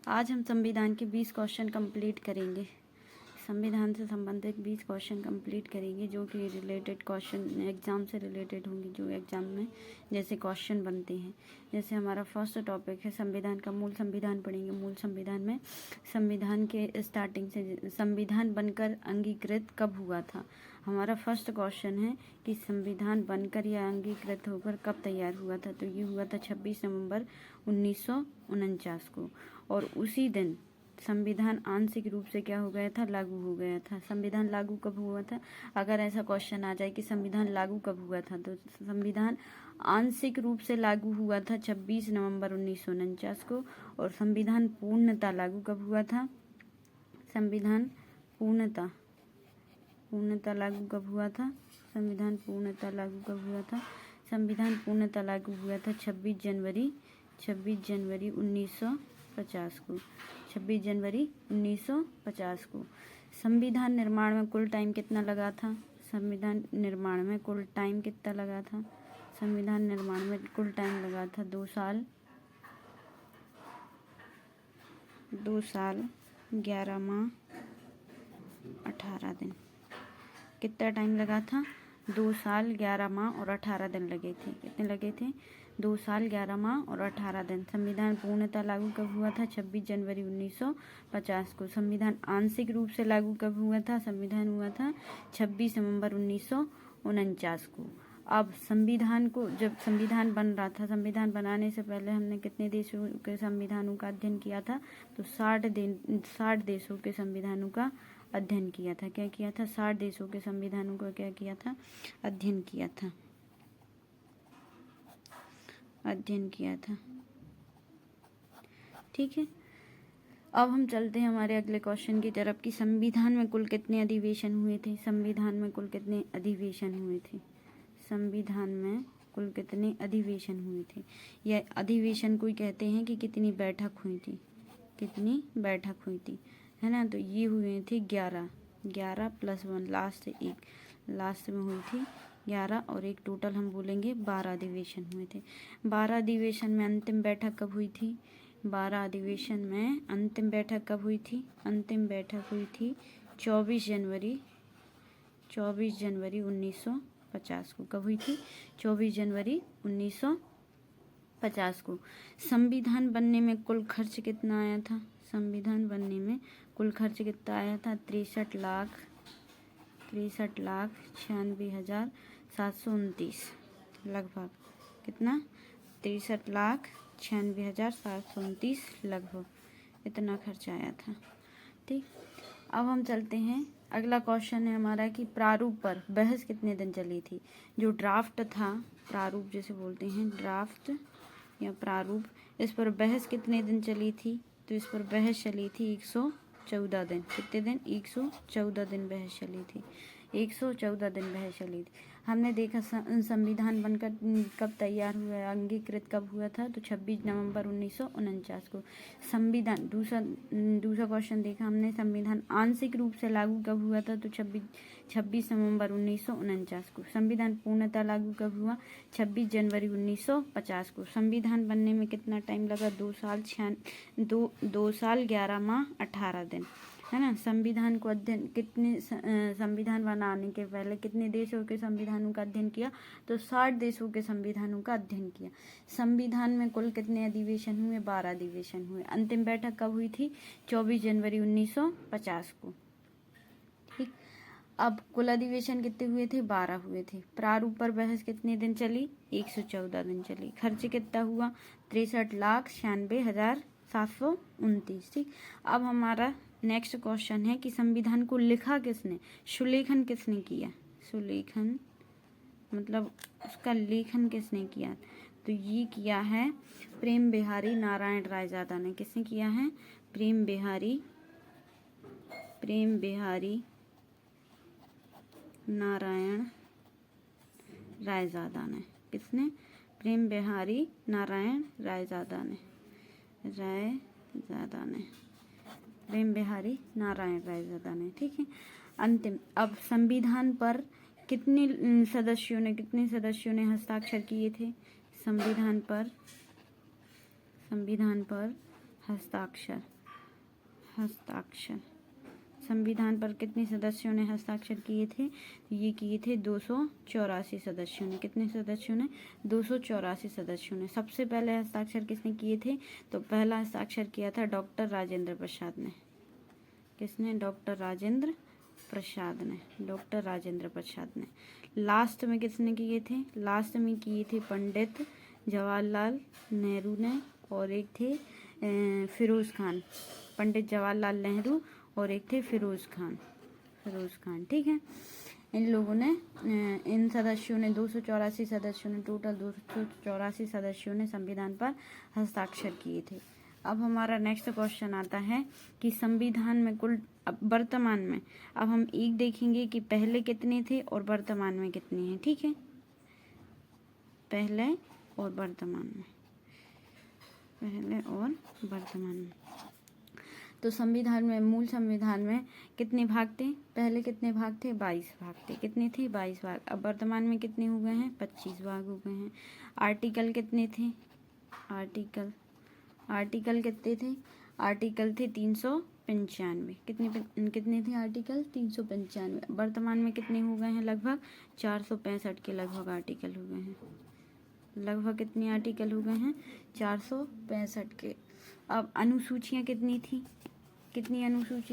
आज हम संविधान के 20 क्वेश्चन कंप्लीट करेंगे। संविधान से संबंधित 20 क्वेश्चन कंप्लीट करेंगे जो कि रिलेटेड क्वेश्चन एग्ज़ाम से रिलेटेड होंगे, जो एग्ज़ाम में जैसे क्वेश्चन बनते हैं। जैसे हमारा फर्स्ट टॉपिक है संविधान का मूल संविधान पढ़ेंगे। मूल संविधान में संविधान के स्टार्टिंग से संविधान बनकर अंगीकृत कब हुआ था। हमारा फर्स्ट क्वेश्चन है कि संविधान बनकर या अंगीकृत होकर कब तैयार हुआ था। तो ये हुआ था 26 नवंबर 1949 को, और उसी दिन संविधान आंशिक रूप से क्या हो गया था, लागू हो गया था। संविधान लागू कब हुआ था, अगर ऐसा क्वेश्चन आ जाए कि संविधान लागू कब हुआ था, तो संविधान आंशिक रूप से लागू हुआ था 26 नवंबर 1949 को। और संविधान पूर्णतः लागू कब हुआ था, संविधान पूर्णतः लागू कब हुआ था, संविधान पूर्णतः लागू कब हुआ था, संविधान पूर्णतः लागू हुआ था 26 जनवरी 1950 को, 26 जनवरी 1950 को। संविधान निर्माण में कुल टाइम कितना लगा था, संविधान निर्माण में कुल टाइम कितना लगा था, संविधान निर्माण में कुल टाइम लगा था 2 साल 11 माह 18 दिन। कितना टाइम लगा था, 2 साल 11 माह और 18 दिन लगे थे। कितने लगे थे, 2 साल 11 माह और 18 दिन। संविधान पूर्णतः लागू कब हुआ था, 26 जनवरी 1950 को। संविधान आंशिक रूप से लागू कब हुआ था, संविधान हुआ था 26 नवंबर 1949 को। अब संविधान को, जब संविधान बन रहा था, संविधान बनाने से पहले हमने कितने देशों के संविधानों का अध्ययन किया था, तो 60 देशों के संविधानों का अध्ययन किया था। क्या किया था, 60 देशों के संविधानों का क्या किया था, अध्ययन किया था, अध्ययन किया था। ठीक है, अब हम चलते हैं हमारे अगले क्वेश्चन की तरफ कि संविधान में कुल कितने अधिवेशन हुए थे। संविधान में कुल कितने अधिवेशन हुए थे, संविधान में कुल कितने अधिवेशन हुए थे। यह अधिवेशन को कहते हैं कि कितनी बैठक हुई थी, कितनी बैठक हुई थी, है ना। तो ये हुए थे 11 प्लस 1 लास्ट में हुई थी 11, और एक टोटल हम बोलेंगे 12 अधिवेशन हुए थे। 12 अधिवेशन में अंतिम बैठक कब हुई थी, 12 अधिवेशन में अंतिम बैठक कब हुई थी, अंतिम बैठक हुई थी 24 जनवरी 1950 को। कब हुई थी, 24 जनवरी 1950 को। संविधान बनने में कुल खर्च कितना आया था, संविधान बनने में कुल खर्च कितना आया था, 63,96,729 लगभग। कितना, 63,96,729 लगभग, इतना खर्च आया था। ठीक, अब हम चलते हैं, अगला क्वेश्चन है हमारा कि प्रारूप पर बहस कितने दिन चली थी। जो ड्राफ्ट था, प्रारूप जैसे बोलते हैं, ड्राफ्ट या प्रारूप, इस पर बहस कितने दिन चली थी, तो इस पर बहस चली थी 114 दिन। कितने दिन, 114 दिन बहस चली थी, 114 दिन बहस चली थी। हमने देखा संविधान बनकर कब तैयार हुआ, अंगीकृत कब हुआ था, तो 26 नवंबर 1949 को। संविधान, दूसरा क्वेश्चन देखा हमने, संविधान आंशिक रूप से लागू कब हुआ था, तो 26 नवंबर 1949 को। संविधान पूर्णतः लागू कब हुआ, 26 जनवरी 1950 को। संविधान बनने में कितना टाइम लगा, 2 साल 11 माह 18 दिन, है ना। संविधान को अध्ययन संविधान बनाने के पहले कितने देशों के संविधानों का अध्ययन किया, तो 60 देशों के संविधानों का अध्ययन किया। संविधान में कुल कितने अधिवेशन हुए, 12 अधिवेशन हुए। अंतिम बैठक कब हुई थी, 24 जनवरी 1950 को। ठीक, अब कुल अधिवेशन कितने हुए थे, 12 हुए थे। प्रारूप पर बहस कितने दिन चली, 114 दिन चली। खर्च कितना हुआ, 63,96,729। ठीक, अब हमारा नेक्स्ट क्वेश्चन है कि संविधान को लिखा किसने, सुलेखन किसने किया, सुलेखन मतलब उसका लेखन किसने किया, तो ये किया है प्रेम बिहारी नारायण रायजादा ने। किसने किया है, प्रेम बिहारी नारायण रायजादा ने। किसने, प्रेम बिहारी नारायण रायजादा ने, प्रेम बिहारी नारायण रायजादा ने। ठीक है, अंतिम, अब संविधान पर कितने सदस्यों ने हस्ताक्षर किए थे। संविधान पर हस्ताक्षर हस्ताक्षर। संविधान पर कितने सदस्यों ने हस्ताक्षर किए थे? ये किए थे 284 सदस्यों ने। कितने सदस्यों ने? 284 सदस्यों ने। सबसे पहले हस्ताक्षर किसने किए थे? तो पहला हस्ताक्षर किया था डॉक्टर राजेंद्र प्रसाद ने। किसने? डॉक्टर राजेंद्र प्रसाद ने। डॉक्टर राजेंद्र प्रसाद ने। लास्ट में किसने किए थे? लास्ट में किए थे पंडित जवाहरलाल नेहरू ने, और एक थे फिरोज खान। पंडित जवाहरलाल नेहरू और एक थे फिरोज खान। ठीक है। इन लोगों ने इन सदस्यों ने 284 सदस्यों ने, टोटल 284 सदस्यों ने संविधान पर हस्ताक्षर किए थे। अब हमारा नेक्स्ट क्वेश्चन आता है कि संविधान में कुल, अब वर्तमान में, अब हम एक देखेंगे कि पहले कितने थे और वर्तमान में कितने हैं। ठीक है, पहले और वर्तमान में, पहले और वर्तमान में। तो संविधान में, मूल संविधान में कितने भाग थे? पहले कितने भाग थे? 22 भाग थे। कितने थे? 22 भाग। अब वर्तमान में कितने हो गए हैं? 25 भाग हो गए हैं। आर्टिकल कितने थे? आर्टिकल कितने थे? आर्टिकल थे 395। कितने थे आर्टिकल? 395। वर्तमान में कितने हो गए हैं? लगभग 465 के लगभग आर्टिकल हो गए हैं। लगभग कितने आर्टिकल हो गए हैं? 465 के। अब अनुसूचियाँ कितनी थी? कितनी अनुसूची